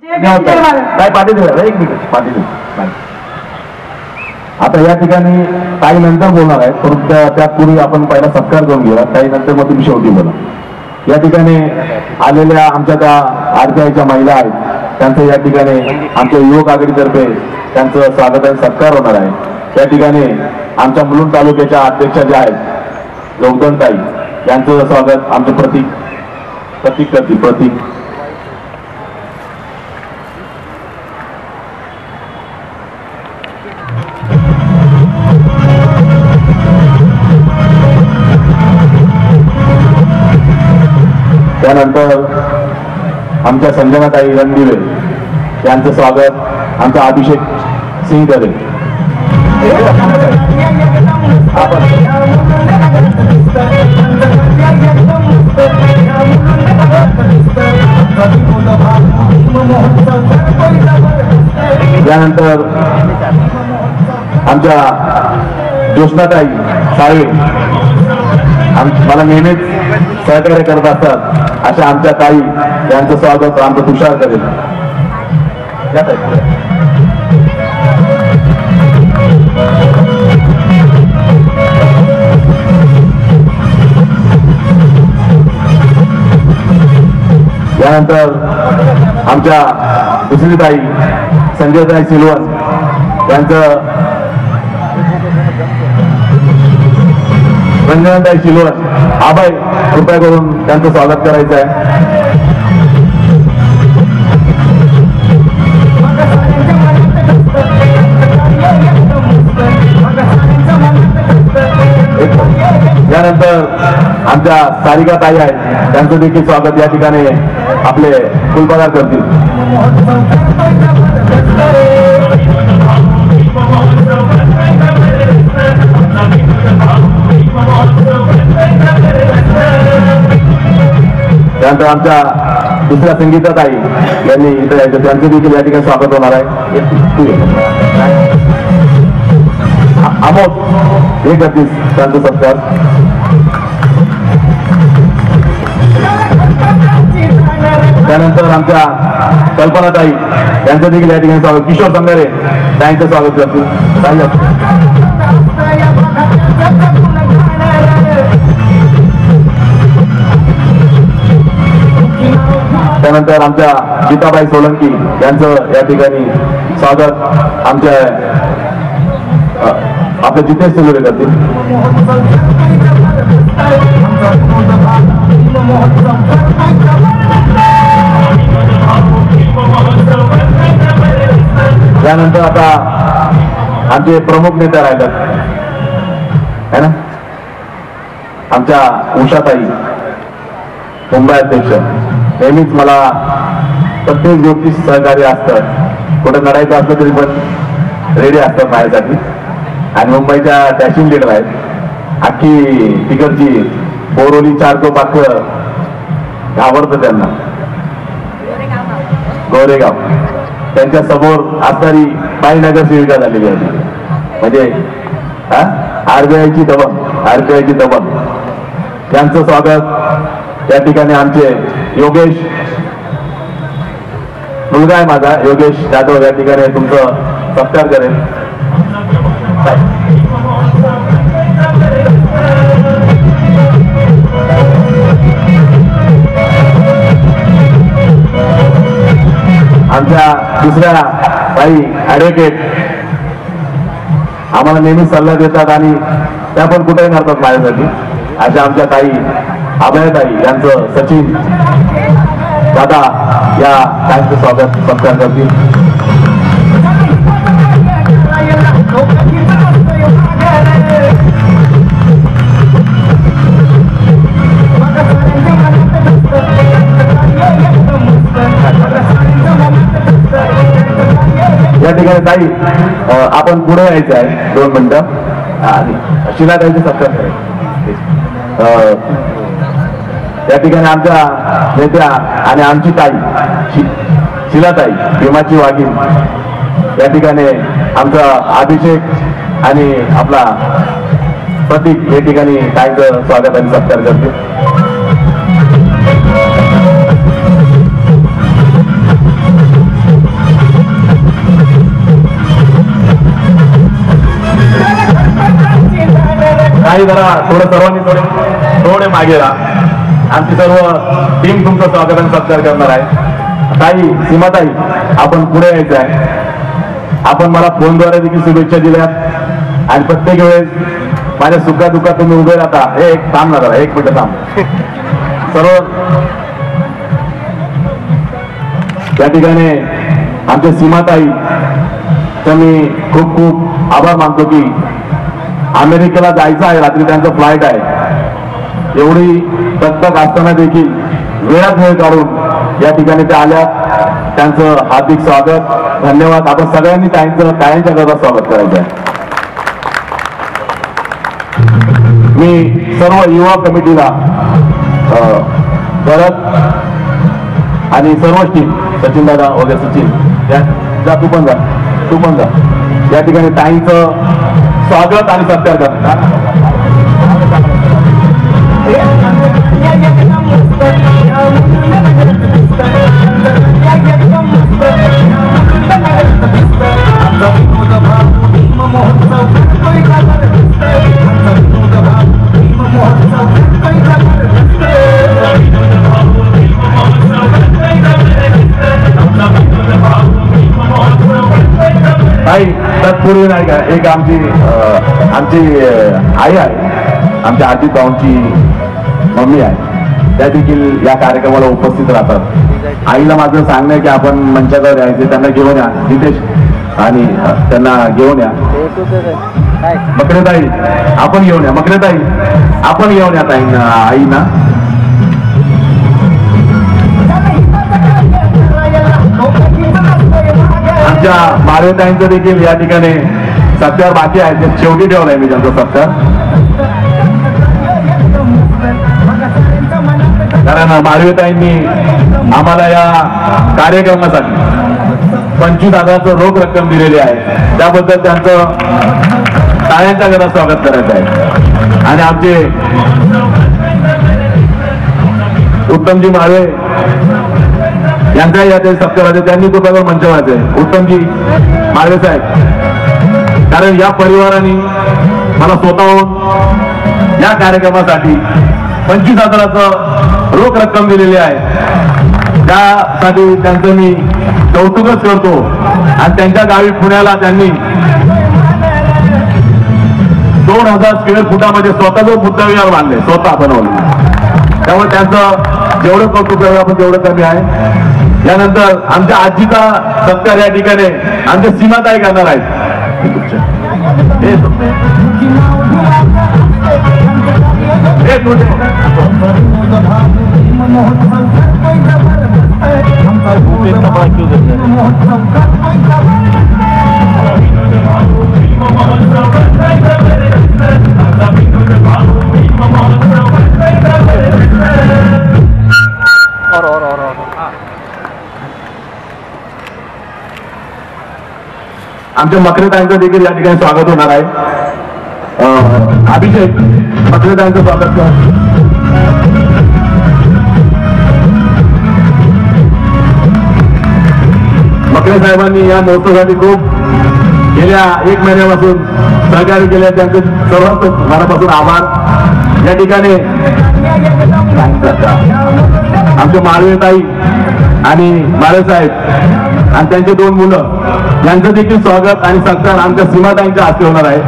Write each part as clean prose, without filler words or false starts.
काय पाठी देऊ एक मिनिट पाठी देऊ. आता या ठिकाणी काही नंतर बोलणार आहे, परंतु त्यापूर्वी आपण पहिला सत्कार करून घेऊया, काही नंतर मग तुम्ही शेवटी बोला. या ठिकाणी आलेल्या आमच्या त्या आरपीआयच्या महिला आहेत, त्यांचं या ठिकाणी आमच्या युवक आघाडीतर्फे त्यांचं स्वागत आणि सत्कार होणार आहे. त्या ठिकाणी आमच्या मुलुंड तालुक्याच्या अध्यक्षा ज्या आहेत जोगदंडताई, यांचं स्वागत आमचे प्रतीक करतील. त्यानंतर आमच्या संजनाताई रणदिवे यांचं स्वागत आमचा अभिषेक सिंग करेल. त्यानंतर आमच्या ज्योत्स्नाताई साळवे मला नेहमीच सहकार्य करत असतात अशा आमच्या ताई यांचं स्वागत आमचं तुषार करेल. त्यानंतर आमच्या दुसरी ताई संजयताई सिल्वन यांचं रंजनाताई सिल्वन आबाई कृपया करून त्यांचं स्वागत करायचं आहे. यानंतर आमच्या सारिका ताई आहेत, त्यांचं देखील स्वागत या ठिकाणी आपले फुलपगार करतील. त्यानंतर आमच्या दुसऱ्या संगीता ताई यांनी इथे यायचं, त्यांचं देखील या ठिकाणी स्वागत होणार आहे. अमोद हे करतील त्यांचं सत्कार. त्यानंतर आमच्या कल्पनाताई यांचं देखील या ठिकाणी स्वागत. किशोर संगारे त्यांचं स्वागत करतील. त्यानंतर आमच्या गीताबाई सोलंकी यांचं या ठिकाणी स्वागत आमच्या आपले जितेश सुलवे करतील. त्यानंतर आता आमचे प्रमुख नेते राहिलेत है ना, आमच्या उषाताई मुंबई अध्यक्ष, नेहमीच मला प्रत्येक गोष्टी सहकार्य असतं, कुठं लढायचं असलं तरी पण रेडी असतात माझ्यासाठी. आणि मुंबईच्या डॅशिंग लीडर आहेत, अख्खी तिकडची बोरोली चारको पाख आवडतं त्यांना. गोरेगाव त्यांच्या समोर असणारी बाई नगरसेविका झालेली होती, म्हणजे आरबीआयची दबंग. त्यांचं स्वागत त्या ठिकाणी आमचे योगेश मुलगा आहे माझा, योगेश जाधव या ठिकाणी तुमचं सत्कार करेल. आमच्या दुसऱ्या ताई ऍडव्होकेट आम्हाला नेहमी सल्ला देतात आणि त्या पण कुठेही करतात माझ्यासाठी, अशा आमच्या ताई अभयताई यांचं सचिन दादा या ताईंचं स्वागत सत्कार करतील. या ठिकाणी ताई आपण पुढे यायचं आहे 2 मिनिटं आणि शिलाताईचे सत्कार करायचे. या ठिकाणी आमच्या नेत्या आणि आमची ताई शिलाताई भीमाची वाघीण या ठिकाणी आमचा अभिषेक आणि आपला प्रतीक या ठिकाणी ताईचं स्वागत आणि सत्कार करते. ताई जरा सर्वांनी थोडे मागे राहा. आमची सर्व टीम तुमचं स्वागत आणि सत्कार करणार आहे. ताई, सीमाताई, आपण पुढे यायचं आहे. आपण मला फोनद्वारे देखील शुभेच्छा दिल्यात आणि प्रत्येक वेळेस माझ्या सुखा दुःखात तुम्ही उभे राहता. हे एक थांब ना जरा, एक मिनिट थांब. सर्व त्या ठिकाणी आमच्या सीमाताई मी खूप खूप आभार मानतो की अमेरिकेला जायचं आहे, रात्री त्यांचं फ्लाईट आहे. एवढी दगदग असताना देखील वेळात वेळ काढून या ठिकाणी ते आल्यात. त्यांचं हार्दिक स्वागत, धन्यवाद. आपण सगळ्यांनी त्यांचं कायमच्या करता स्वागत करायचं आहे. मी सर्व युवा कमिटीला भरत आणि सर्व टीम, सचिन दादा वगैरे, सचिन जा, तू पण जा. या ठिकाणी ताईंचं स्वागत आणि सत्कार करतात. ताई, तत्पूर्वी नाही का, एक आमची आई आहे, आमच्या आजी भाऊंची मम्मी आहे, त्या देखील या कार्यक्रमाला उपस्थित राहतात. आईला माझं सांगणं आहे की आपण मंचावर यायचे, त्यांना घेऊन या नितेश, आणि त्यांना घेऊन या. मकरेताई आपण घेऊन या, मकरेताई आपण घेऊन या ताईंना, आईना. आमच्या माळवेताईंचं देखील या ठिकाणी सत्कार बाकी आहे, ते शेवटी ठेवलाय मी त्यांचा सत्कार. कारण माळवेताईंनी आम्हाला या कार्यक्रमासाठी 25,000 रोख रक्कम दिलेली आहे, त्याबद्दल त्यांचं टाळ्यांच्या घरात स्वागत करायचं आहे. आणि आमचे उत्तमजी माळवे यांचा या सत्काराचे त्यांनी कृपया मंचवायचे. उत्तमजी माळवे साहेब, कारण या परिवाराने मला स्वतःहून या कार्यक्रमासाठी 25,000 रोख रक्कम दिलेली आहे, त्यासाठी त्यांचं मी कौतुकच करतो. आणि त्यांच्या गावी पुण्याला त्यांनी 2,000 स्क्वेअर फुटामध्ये स्वतःच बुद्धविहार बांधले, स्वतः बनवले. त्यामुळे त्यांचं जेवढं कौतुक करावं आपण तेवढं कमी आहे. यानंतर आमच्या आजीचा सत्कार या ठिकाणी आमच्या सीमाताई करणार आहेत. आमच्या मकरेताईंचं देखील या ठिकाणी स्वागत होणार आहे. अभिषेक, मकरेताईंचं स्वागत कर. मकरे साहेबांनी या महोत्सवासाठी खूप गेल्या 1 महिन्यापासून सहकार्य केले, त्यांचे सर्वात मनापासून आभार. या ठिकाणी आमचे माळवेताई आणि माळे साहेब आणि त्यांचे 2 मुलं यांचं देखील स्वागत आणि सत्कार आमच्या सीमाताईंच्या हस्ते होणार आहे.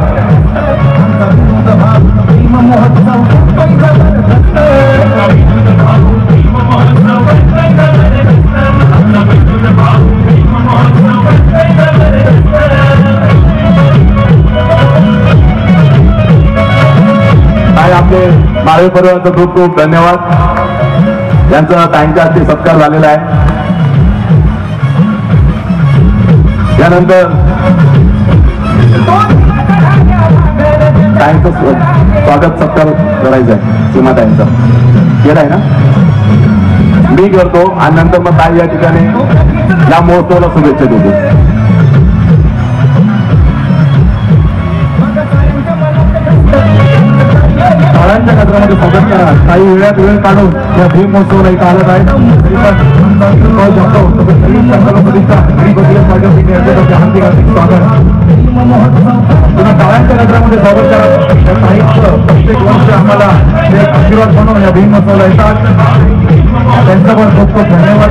आपले माळवे परिवाराचा खूप खूप धन्यवाद. यांचा ताईंच्या हस्ते सत्कार झालेला आहे. त्यानंतर ताईंचं स्वागत सत्कार करायचं आहे, सीमाताईंचा केलाय ना, मी करतो. आणि नंतर मग ताई या ठिकाणी या महोत्सवाला शुभेच्छा देतो. शाळांच्या गजरामध्ये स्वागत करा. काही वेळात वेळ काढून या भीम महोत्सवाला इथं आलं आहे. हार्दिक स्वागत. पुन्हा टाळ्यांच्या नगरामध्ये स्वागत करा. त्या साहित्य प्रत्येक वर्ष आम्हाला ते आशीर्वाद म्हणून या भीम महोत्सवाला येतात. त्यांचा पण खूप खूप धन्यवाद.